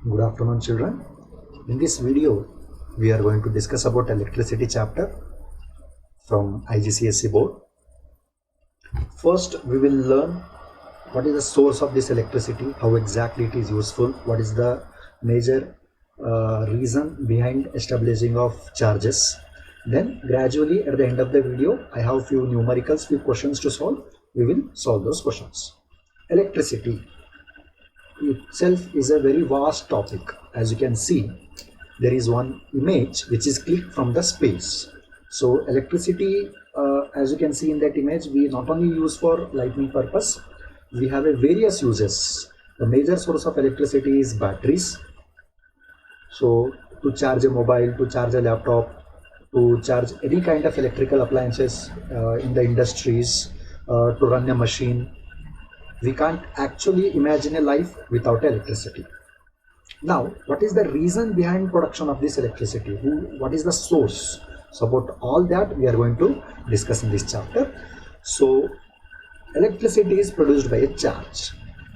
Good afternoon, children. In this video, we are going to discuss about electricity chapter from IGCSE board. First, we will learn what is the source of this electricity, how exactly it is useful, what is the major reason behind establishing of charges. Then gradually at the end of the video, I have few numericals, few questions to solve. We will solve those questions. Electricity itself is a very vast topic. As you can see, there is one image which is clicked from the space. So electricity, as you can see in that image, we not only use for lighting purpose, we have a various uses. The major source of electricity is batteries. So to charge a mobile, to charge a laptop, to charge any kind of electrical appliances in the industries, to run a machine. We can't actually imagine a life without electricity. Now, what is the reason behind production of this electricity? What is the source? So about all that we are going to discuss in this chapter. So electricity is produced by a charge.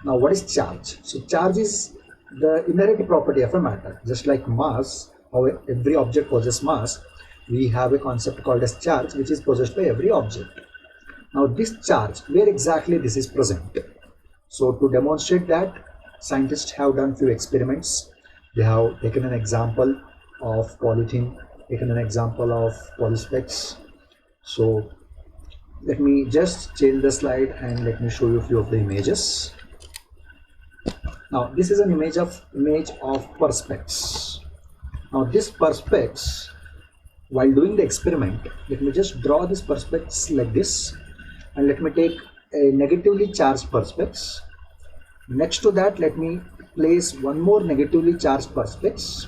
Now what is charge? So charge is the inherent property of a matter. Just like mass, how every object possesses mass, we have a concept called as charge which is possessed by every object. Now this charge, where exactly this is present? So to demonstrate that, scientists have done few experiments. They have taken an example of polythene, taken an example of polyspex. So let me just change the slide and let me show you a few of the images. Now this is an image of perspex. Now this perspex, while doing the experiment, let me just draw this perspex like this, and let me take a negatively charged perspex. Next to that, let me place one more negatively charged perspex.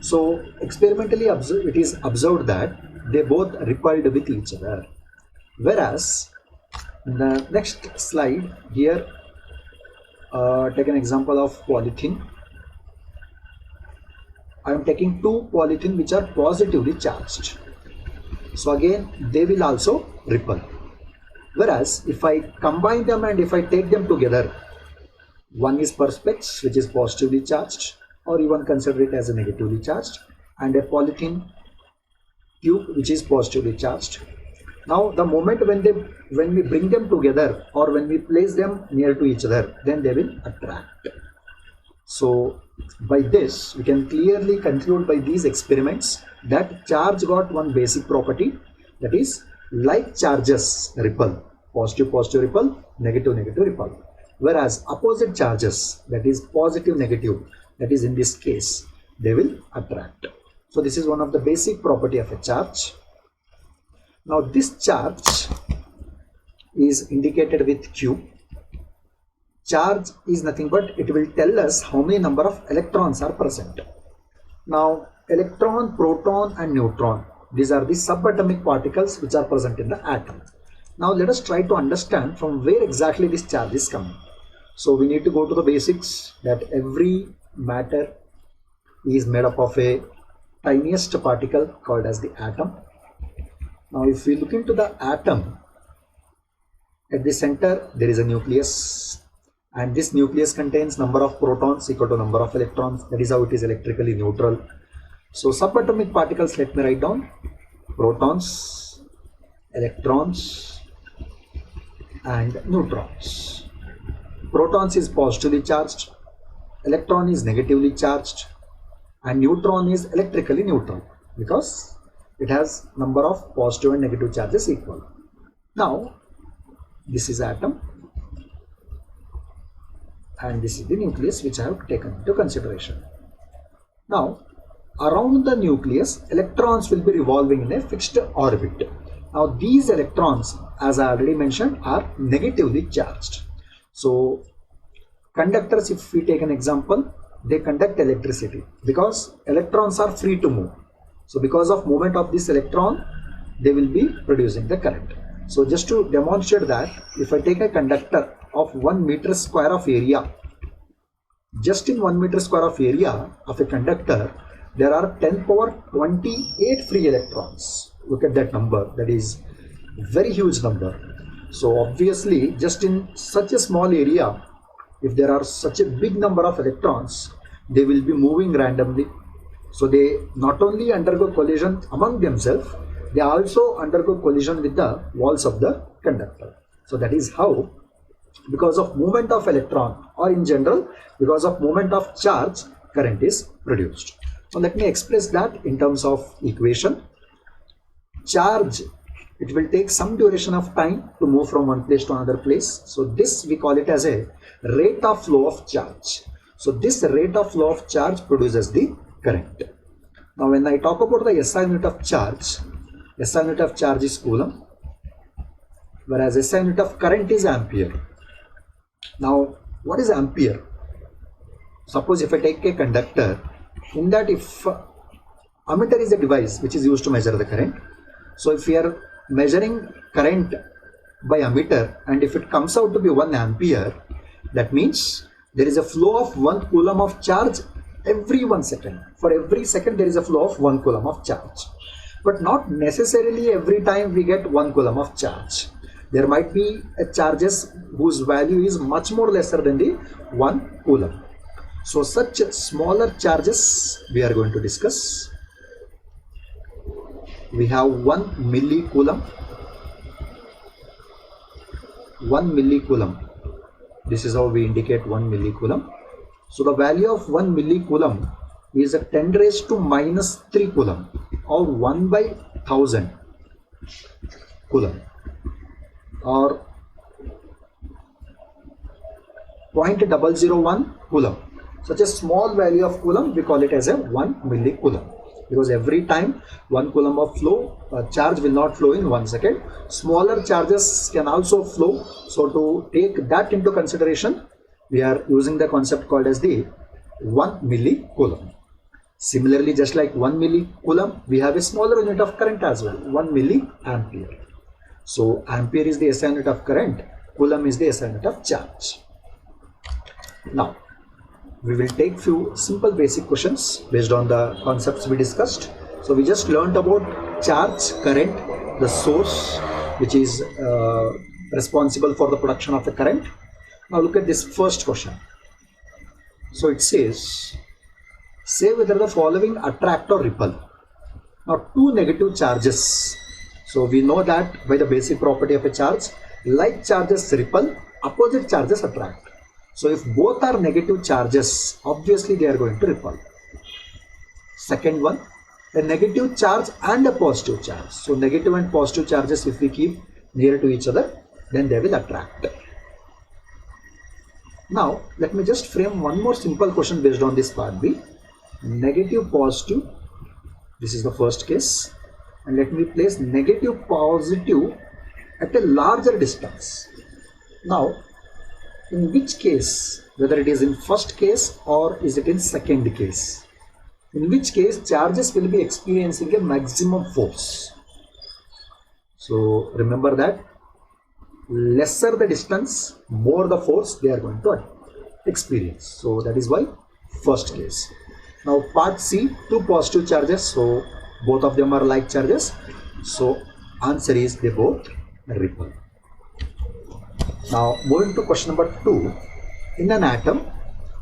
So experimentally it is observed that they both repelled with each other. Whereas in the next slide here, take an example of polythene. I am taking two polythene which are positively charged. So again, they will also repel. Whereas if I combine them and if I take them together, one is perspex which is positively charged, or even consider it as a negatively charged, and a polythene tube which is positively charged. Now the moment when we bring them together or when we place them near to each other, then they will attract. So by this we can clearly conclude by these experiments that charge got one basic property, that is like charges repel. Positive repel, negative repel. Whereas opposite charges, that is positive negative, that is in this case, they will attract. So this is one of the basic property of a charge. Now this charge is indicated with Q. Charge is nothing but it will tell us how many number of electrons are present. Now electron, proton and neutron, these are the subatomic particles which are present in the atom. Now let us try to understand from where exactly this charge is coming. So we need to go to the basics that every matter is made up of a tiniest particle called as the atom. Now if we look into the atom, at the center there is a nucleus, and this nucleus contains number of protons equal to number of electrons. That is how it is electrically neutral. So subatomic particles, let me write down: protons, electrons and neutrons. Protons is positively charged, electron is negatively charged, and neutron is electrically neutral because it has number of positive and negative charges equal. Now this is atom and this is the nucleus which I have taken into consideration. Now around the nucleus, electrons will be revolving in a fixed orbit. Now these electrons, as I already mentioned, are negatively charged. So conductors, if we take an example, they conduct electricity because electrons are free to move. So because of movement of this electron, they will be producing the current. So just to demonstrate that, if I take a conductor of 1 meter square of area, just in 1 meter square of area of a conductor, there are 10 power 28 free electrons. Look at that number, that is very huge number. So obviously, just in such a small area, if there are such a big number of electrons, they will be moving randomly. So they not only undergo collision among themselves, they also undergo collision with the walls of the conductor. So that is how, because of movement of electron, or in general because of movement of charge, current is produced. So let me express that in terms of equation. Charge, it will take some duration of time to move from one place to another place. So this we call it as a rate of flow of charge. So this rate of flow of charge produces the current. Now when I talk about the SI unit of charge, SI unit of charge is coulomb, whereas SI unit of current is ampere. Now what is ampere? Suppose if I take a conductor, in that if ammeter is a device which is used to measure the current. So if we are measuring current by ammeter, and if it comes out to be 1 ampere, that means there is a flow of 1 coulomb of charge every 1 second. For every second there is a flow of 1 coulomb of charge. But not necessarily every time we get 1 coulomb of charge. There might be charges whose value is much more lesser than the 1 coulomb. So such smaller charges we are going to discuss. We have 1 millicoulomb. 1 millicoulomb. This is how we indicate 1 millicoulomb. So the value of 1 millicoulomb is a 10 raised to minus 3 coulomb, or 1 by 1000 coulomb, or 0.001 coulomb. Such a small value of coulomb, we call it as a 1 millicoulomb, because every time 1 coulomb of flow charge will not flow in 1 second. Smaller charges can also flow. So to take that into consideration, we are using the concept called as the 1 millicoulomb. Similarly, just like 1 millicoulomb, we have a smaller unit of current as well, 1 milliampere. So ampere is the SI unit of current, coulomb is the SI unit of charge. Now we will take few simple basic questions based on the concepts we discussed. So we just learned about charge, current, the source which is responsible for the production of the current. Now look at this first question. So it says, say whether the following attract or repel. Now two negative charges. So we know that by the basic property of a charge, like charges repel, opposite charges attract. So if both are negative charges, obviously they are going to repel. Second one, a negative charge and a positive charge. So negative and positive charges, if we keep near to each other, then they will attract. Now let me just frame one more simple question based on this part B. Negative, positive, this is the first case, and let me place negative, positive at a larger distance. Now in which case, whether it is in first case or is it in second case, in which case charges will be experiencing a maximum force. So remember that lesser the distance, more the force they are going to experience. So that is why first case. Now part C, two positive charges, so both of them are like charges. So answer is they both repel. Now moving to question number 2. In an atom,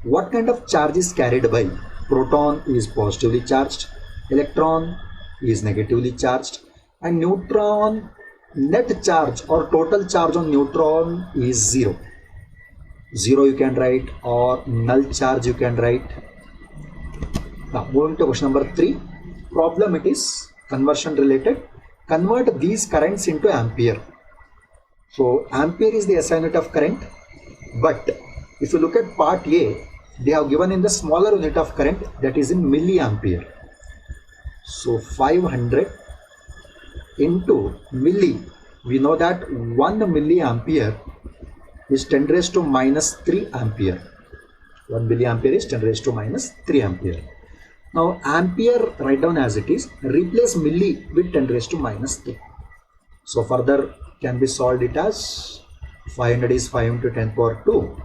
what kind of charge is carried by? Proton is positively charged, electron is negatively charged, and neutron net charge or total charge on neutron is 0. 0 you can write, or null charge you can write. Now moving to question number 3. Problem, it is conversion related. Convert these currents into ampere. So ampere is the SI unit of current, but if you look at part A, they have given in the smaller unit of current, that is in milliampere. So 500 into milli, we know that 1 milliampere is 10 raised to minus 3 ampere. 1 milliampere is 10 raised to minus 3 ampere. Now ampere, write down as it is, replace milli with 10 raised to minus 3. So further can be solved it as 500 is 5 into 10 power 2,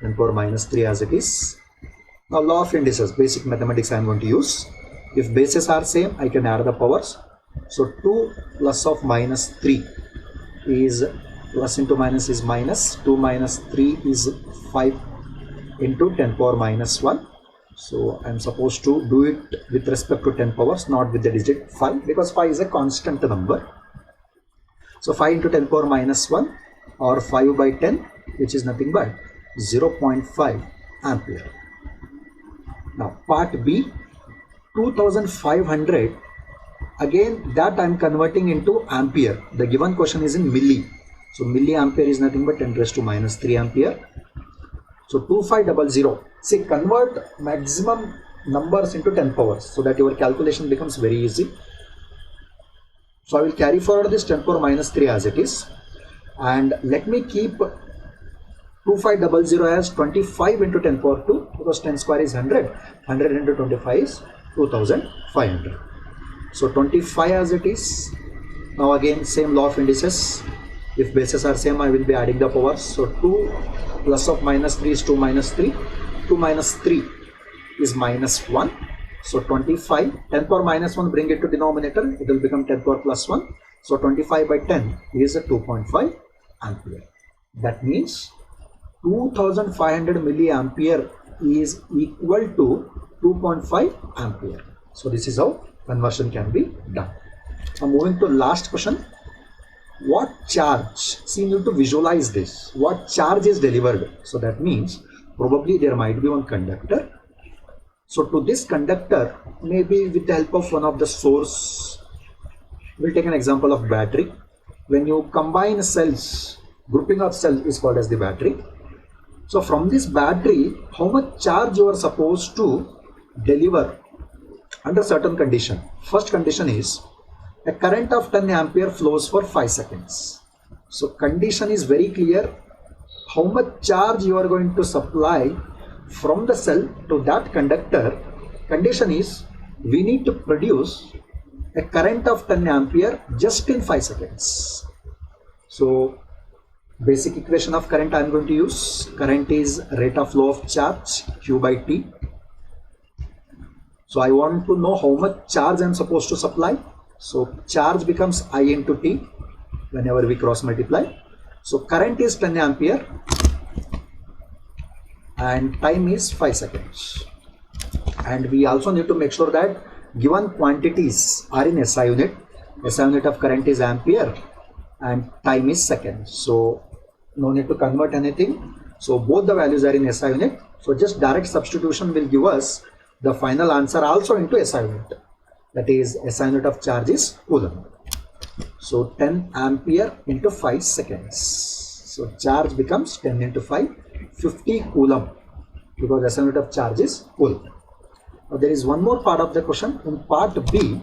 10 power minus 3 as it is. Now law of indices, basic mathematics I am going to use. If bases are same, I can add the powers. So 2 plus of minus 3 is, plus into minus is minus, 2 minus 3 is 5 into 10 power minus 1. So I'm supposed to do it with respect to 10 powers, not with the digit 5, because 5 is a constant number. So 5 into 10 power minus 1 or 5 by 10, which is nothing but 0.5 ampere. Now part B, 2500, again that I'm converting into ampere. The given question is in milli. So milliampere is nothing but 10 raised to minus 3 ampere. So 2500, see, convert maximum numbers into 10 powers so that your calculation becomes very easy. So I will carry forward this 10 power minus 3 as it is, and let me keep 2500 as 25 into 10 power 2, because 10 square is 100, 100 into 25 is 2500. So 25 as it is. Now again same law of indices, if bases are same I will be adding the powers. So 2 plus of minus 3 is 2 minus 3, 2 minus 3 is minus 1. So 25, 10 power minus 1, bring it to denominator, it will become 10 power plus 1. So 25 by 10 is a 2.5 ampere. That means 2500 milliampere is equal to 2.5 ampere. So this is how conversion can be done. Now moving to last question. What charge? See, you need to visualize this. What charge is delivered? So that means probably there might be one conductor. So to this conductor, maybe with the help of one of the source, we'll take an example of battery. When you combine cells, grouping of cells is called as the battery. So from this battery, how much charge you are supposed to deliver under certain condition? First condition is a current of 10 ampere flows for 5 seconds. So condition is very clear. How much charge you are going to supply from the cell to that conductor? Condition is we need to produce a current of 10 ampere just in 5 seconds. So basic equation of current I am going to use. Current is rate of flow of charge, Q by T. So I want to know how much charge I am supposed to supply. So charge becomes I into T whenever we cross multiply. So current is 10 ampere and time is 5 seconds. And we also need to make sure that given quantities are in SI unit. SI unit of current is ampere and time is second. So no need to convert anything. So both the values are in SI unit. So just direct substitution will give us the final answer also into SI unit. That is SI unit of charge is coulomb. So 10 ampere into 5 seconds. So charge becomes 10 into 5, 50 coulomb, because SI unit of charge is coulomb. Now there is one more part of the question. In part B,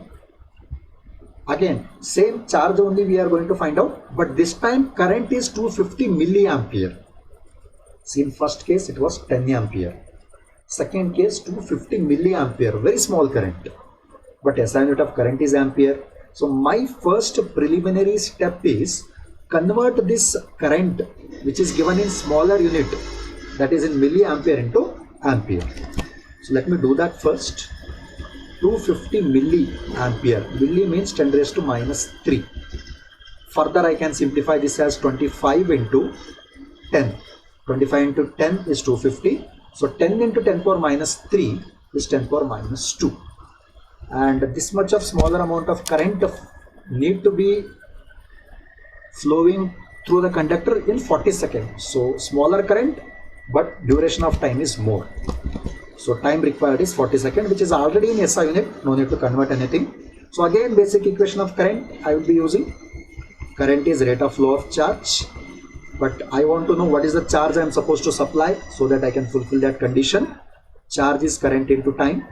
again same charge only we are going to find out, but this time current is 250 milliampere. See, in first case it was 10 ampere. Second case 250 milliampere, very small current. But SI unit of current is ampere. So my first preliminary step is convert this current which is given in smaller unit, that is in milliampere, into ampere. So let me do that first. 250 milliampere. Milli means 10 raised to minus 3. Further I can simplify this as 25 into 10. 25 into 10 is 250. So 10 into 10 power minus 3 is 10 power minus 2. And this much of smaller amount of current need to be flowing through the conductor in 40 seconds. So smaller current, but duration of time is more. So time required is 40 seconds, which is already in SI unit. No need to convert anything. So again basic equation of current I will be using. Current is rate of flow of charge. But I want to know what is the charge I am supposed to supply so that I can fulfill that condition. Charge is current into time.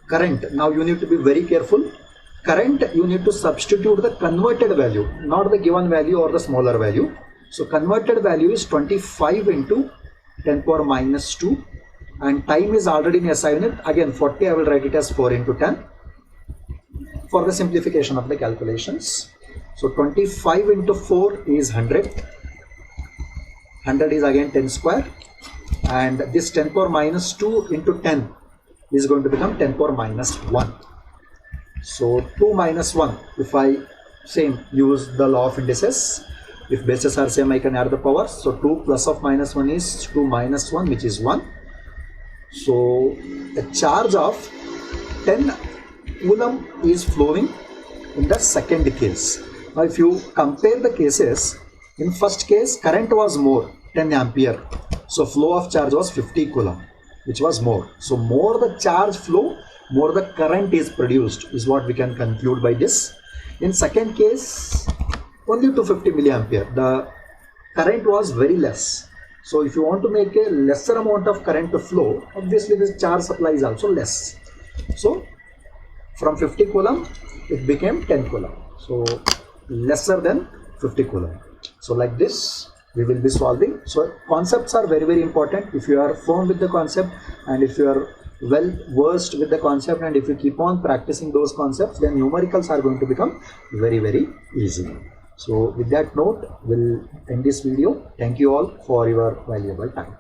Current, now you need to be very careful. Current, you need to substitute the converted value, not the given value or the smaller value. So converted value is 25 into 10 power minus 2, and time is already in SI unit. Again 40 I will write it as 4 into 10 for the simplification of the calculations. So 25 into 4 is 100. 100 is again 10 square, and this 10 power minus 2 into 10 is going to become 10 power minus 1. So 2 minus 1, if I same use the law of indices, if bases are same I can add the powers. So 2 plus of minus 1 is 2 minus 1, which is 1. So a charge of 10 coulomb is flowing in the second case. Now if you compare the cases, in first case current was more, 10 ampere, so flow of charge was 50 coulomb, which was more. So more the charge flow, more the current is produced, is what we can conclude by this. In second case, only 250 milliampere, the current was very less. So if you want to make a lesser amount of current to flow, obviously this charge supply is also less. So from 50 coulomb it became 10 coulomb, so lesser than 50 coulomb. So like this we will be solving. So concepts are very, very important. If you are firm with the concept, and if you are well versed with the concept, and if you keep on practicing those concepts, then numericals are going to become very, very easy. So with that note, we'll end this video. Thank you all for your valuable time.